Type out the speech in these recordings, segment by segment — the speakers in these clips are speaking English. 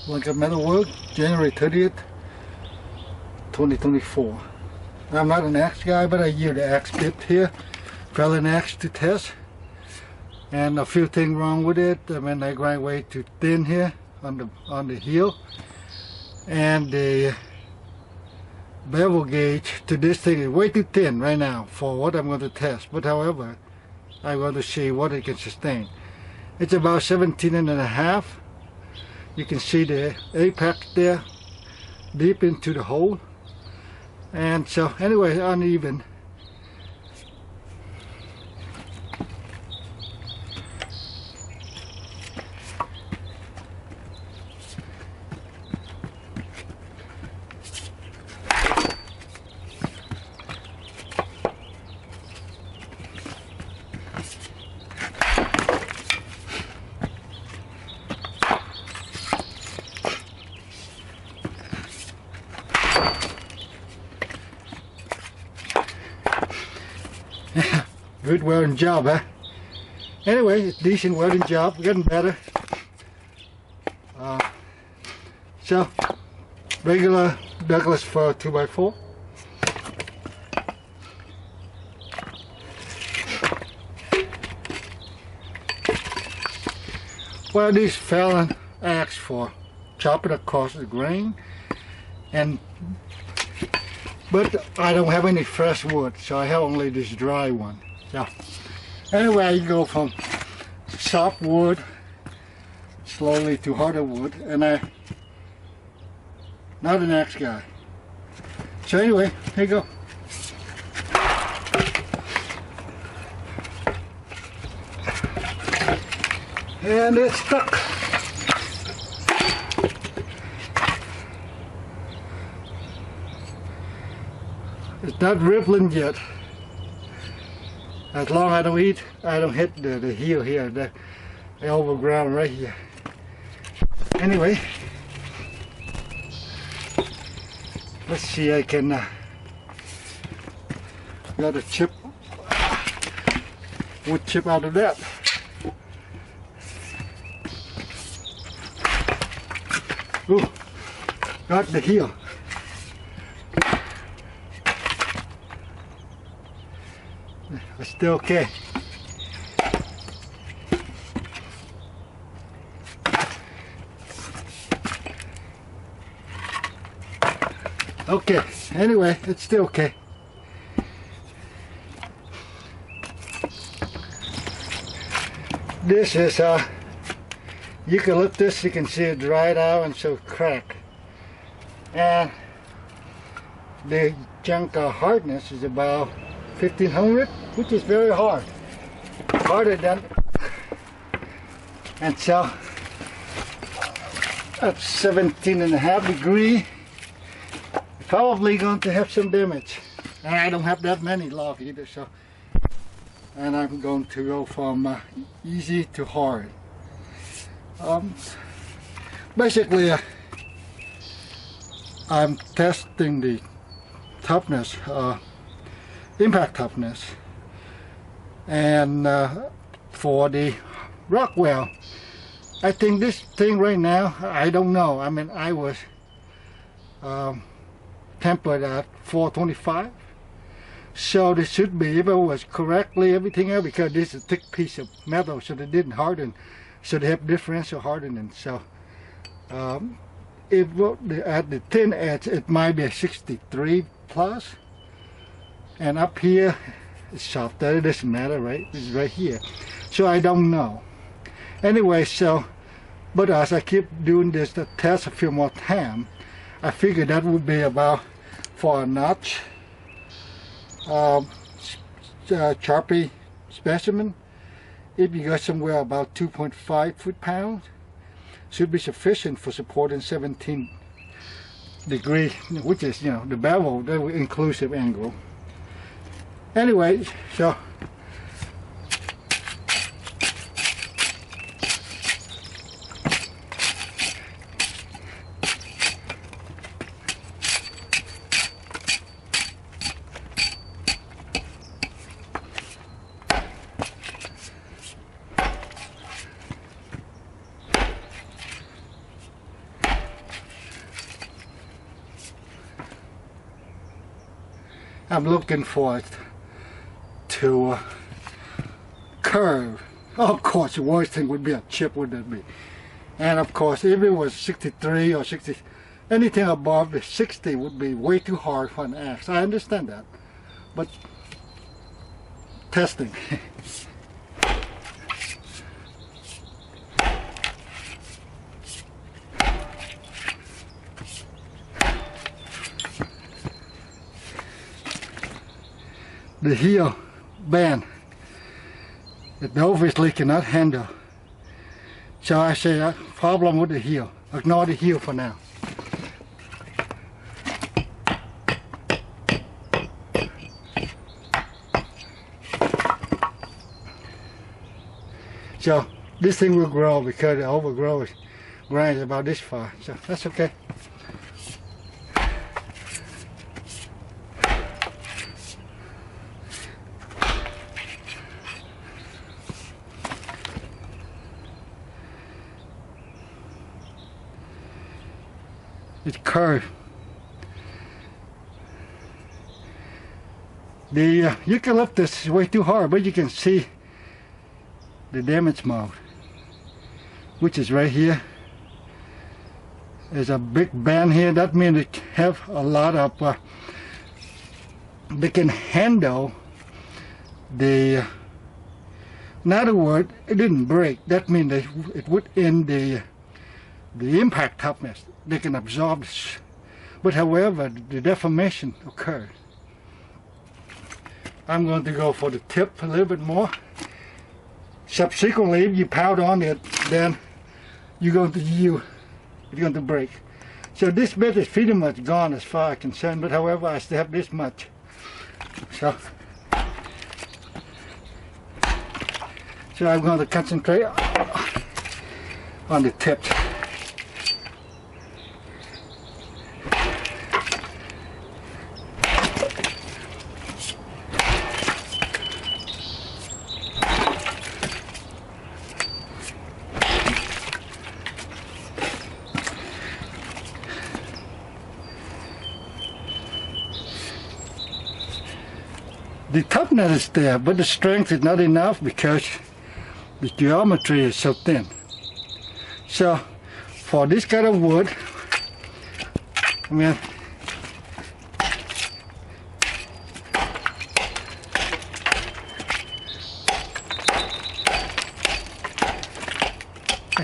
BluntCut MetalWorks, January 30th, 2024. I'm not an axe guy, but I use the axe bit here, fell an axe to test, and a few things wrong with it. I mean, I grind way too thin here on the heel, and the bevel gauge to this thing is way too thin right now for what I'm going to test. But however, I want to see what it can sustain. It's about 17.5. You can see the apex there deep into the hole, and so anyway, uneven. Good welding job, huh? Anyway, it's decent welding job, getting better. So, regular Douglas for 2x4. Well, these Fallon axe for chopping across the grain, but I don't have any fresh wood, so I have only this dry one. So anyway, I go from soft wood slowly to harder wood, and I'm not an axe guy. So anyway, here you go. And it's stuck. It's not rippling yet. As long as I don't hit the heel here, the elbow ground right here. Anyway, let's see, I can got a chip, wood chip out of that. Ooh, got the heel. It's still okay. Okay, anyway, it's still okay. This is eucalyptus. You can see it dried out and so cracked. And the chunk hardness is about 1500, which is very hard, harder than, and so at 17.5 degrees, probably going to have some damage. And I don't have that many logs either, so, and I'm going to go from easy to hard. Basically, I'm testing the toughness, impact toughness, and for the Rockwell, I think this thing right now, I don't know. I mean, I was tempered at 425, so this should be, if it was correctly everything else, because this is a thick piece of metal, so they didn't harden, so they have differential hardening. So if at the thin edge, it might be a 63 plus. And up here, it's softer. It doesn't matter, right? It's right here. So I don't know. Anyway, so, but as I keep doing this, the test a few more times, I figured that would be about, for a notch, Sharpie specimen, if you got somewhere about 2.5 foot-pounds, should be sufficient for supporting 17 degree, which is, you know, the bevel, the inclusive angle. Anyway, so I'm looking for it to curve. Of course, the worst thing would be a chip, wouldn't it be? And of course, if it was 63 or 60, anything above the 60 would be way too hard for an axe. I understand that, but testing. The heel band, it obviously cannot handle. So I say, problem with the heel. Ignore the heel for now. So this thing will grow because the overgrowth grinds about this far. So that's okay. It's curved. The eucalyptus is way too hard, but you can see the damage mode, which is right here. There's a big band here. That means it have a lot of they can handle the, in other words, it didn't break. That means it would end the impact toughness. They can absorb this. But however, the deformation occurred. I'm going to go for the tip a little bit more. Subsequently, if you pound on it, then you're going to yield. It's going to break. So this bit is pretty much gone as far as I'm concerned, but however, I still have this much. So I'm going to concentrate on the tips. The toughness is there, but the strength is not enough because the geometry is so thin. So for this kind of wood, I mean,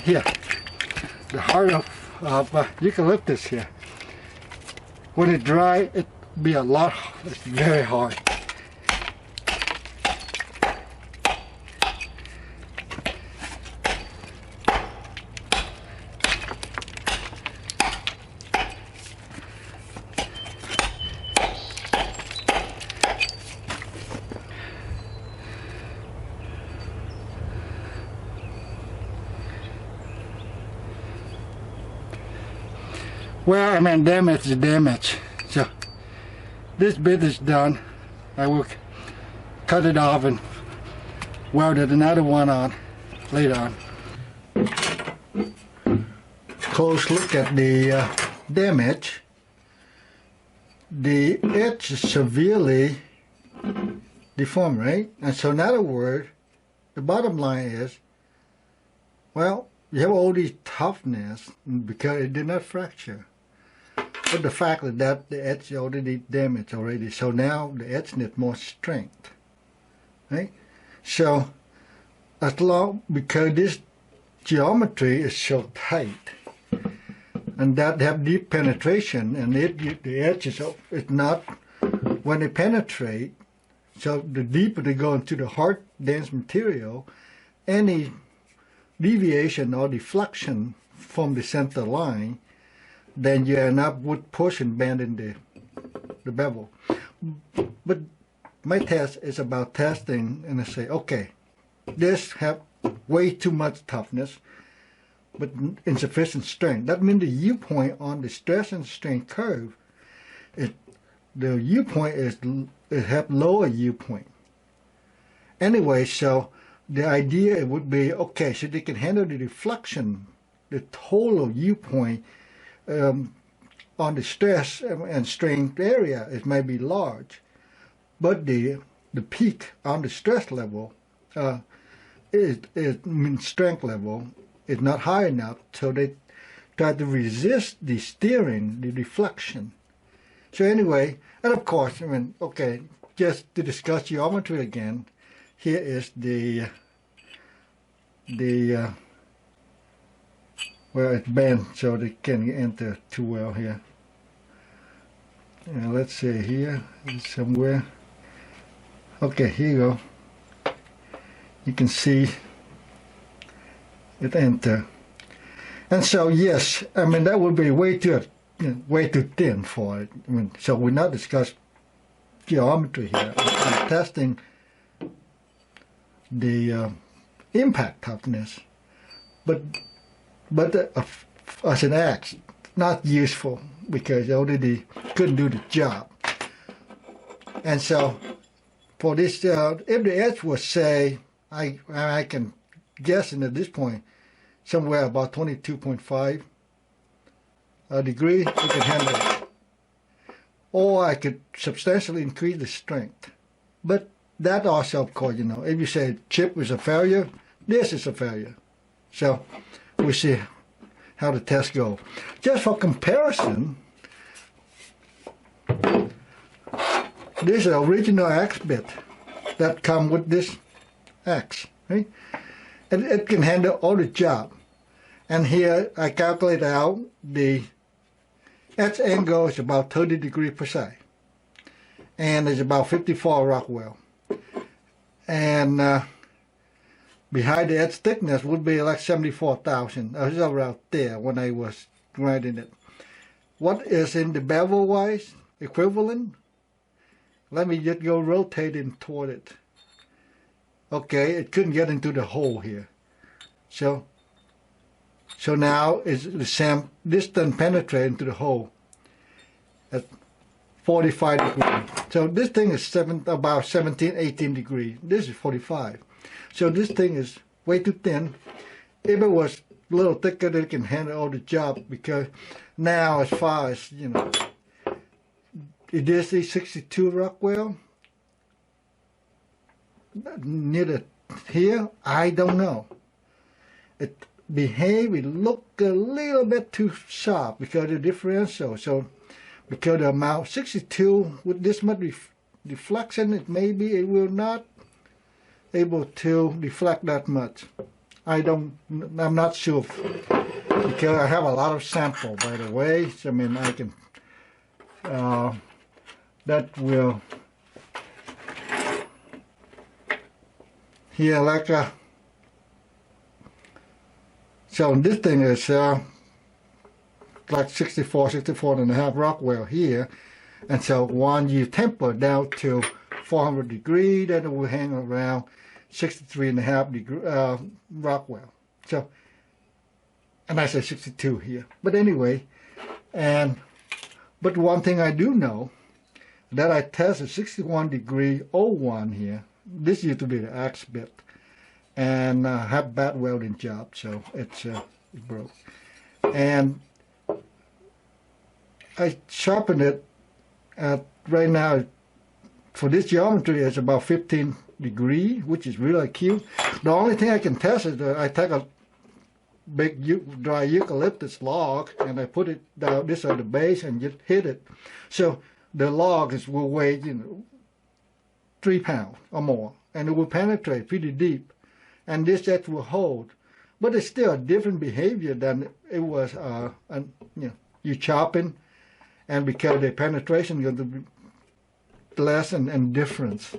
here, the heart of eucalyptus here, when it dry, it be a lot, it's very hard. Well, I mean, damage is damage. So this bit is done. I will cut it off and weld another one on later on. Close look at the damage. The edge is severely deformed, right? And so in other words, the bottom line is, well, you have all these toughness because it did not fracture. But the fact that the edge is already damaged already, so now the edge needs more strength, right? So as long, because this geometry is so tight, and that have deep penetration, and the edge is not, when they penetrate, so the deeper they go into the hard dense material, any deviation or deflection from the center line, then you end up with push and bend in the bevel. But my test is about testing, and I say, okay, this have way too much toughness, but insufficient strength. That means the U point on the stress and strain curve, the U point it have lower U point. Anyway, so the idea would be, okay, so they can handle the deflection, the total U point on the stress and strain area, it may be large, but the peak on the stress level strength level is not high enough, so they try to resist the steering, the deflection. So anyway, and of course, I mean, okay, just to discuss geometry again, here is the well, it's bent so they can't enter too well here. Let's say here somewhere. Okay, here you go. You can see it enter. And so yes, I mean that would be way too thin for it. I mean, so we're not discussing geometry here. I'm testing the impact toughness, but as an axe, not useful because it already couldn't do the job. And so for this, if the edge was, say, I can guess at this point somewhere about 22.5 degree, you can handle it. Or I could substantially increase the strength. But that also, of course, you know, if you say chip is a failure, this is a failure. So we'll see how the test goes. Just for comparison, this is an original axe bit that come with this axe, right? And it can handle all the job. And here I calculate out the edge angle is about 30 degrees per side. And it's about 54 Rockwell. And behind the edge thickness would be like 74,000. I was around there when I was grinding it. What is in the bevel wise equivalent? Let me just go rotating toward it. Okay, it couldn't get into the hole here. So now it's the same distance penetrate into the hole at 45 degrees. So this thing is about 17, 18 degrees. This is 45. So this thing is way too thin. If it was a little thicker, it can handle all the job, because now as far as, you know, it is the 62 Rockwell. Near here, I don't know. It behaved, it looked a little bit too sharp because of the differential. So because the amount 62 with this much deflection, it will not able to deflect that much. I'm not sure, because I have a lot of sample, by the way. So, I mean, I can that will here like a, so this thing is like 64 and a half Rockwell here, and so when you temper down to 400 degrees, then it will hang around 63 and a half degree Rockwell. So, and I say 62 here, but anyway, but one thing I do know, that I tested 61 degree 01 here. This used to be the axe bit, and have bad welding job, so it broke. And I sharpened it at, right now, for this geometry, it's about 15 degrees, which is really cute. The only thing I can test is I take a big dry eucalyptus log and I put it down this at the base and just hit it. So the log will weigh, you know, 3 pounds or more, and it will penetrate pretty deep, and this edge will hold. But it's still a different behavior than it was, you know, you chopping, and because the penetration is going to be less and difference.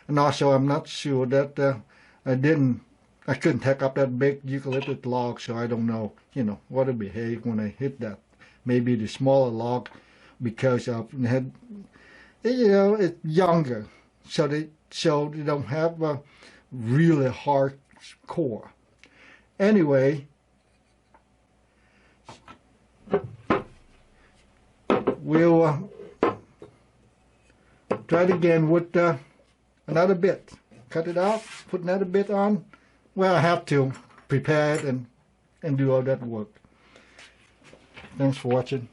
And also, I'm not sure that I couldn't take up that big eucalyptus log, so I don't know, you know, what it behave when I hit that. Maybe the smaller log, because of had, you know, it's younger, so they don't have a really hard core. Anyway, we'll try it again with another bit. Cut it off, put another bit on. Well, I have to prepare it and do all that work. Thanks for watching.